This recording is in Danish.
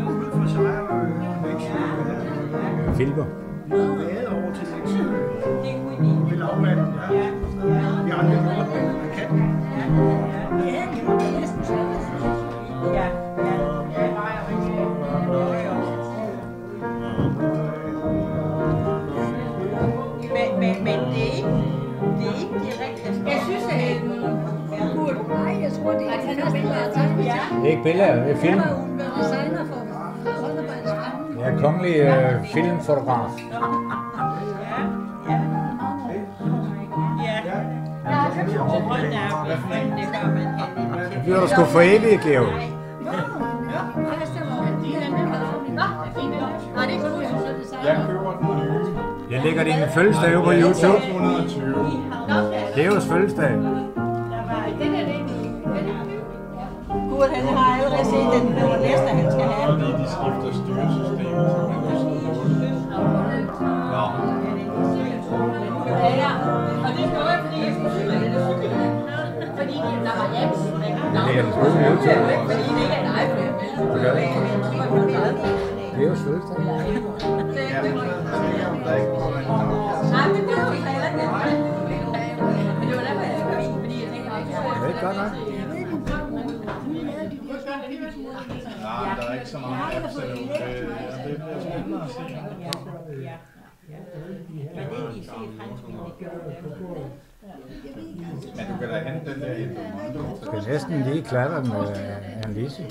Ude for Sejrø, Filmer. Vade over til Læksø ved lavvandet. Ja. Vi har aldrig gjort det, men man kan. Ja, det var næsten sådan. Ja, men det er ikke direkte. Jeg synes, at nej, jeg tror, det er næsten Det er ikke billeder, det er film. Jeg var designer for håndarbejdsfremmen. Jeg er kongelig filmfotograf. Det bliver du sgu for evigt, Georg. Jeg lægger din fødselsdag på YouTube. Georgs fødselsdag. Gud, han har allerede set den næste, han skal have. Fordi de skifter styresystem. Nå. Ja, og det er noget, fordi jeg skulle sige, fordi der var apps. Jeg lægger den på YouTube. Fordi det ikke er en iPhone. Georgs fødselsdag. Nej, men det var heller ikke. Men det var derfor, jeg skulle vise, fordi jeg tænkte, Det er ikke godt nok. Nej, der er ikke så mange apps endnu. Det bliver spændende at se. Men du kan da hente den der i et Jeg skal næsten lige klatre med Annelise.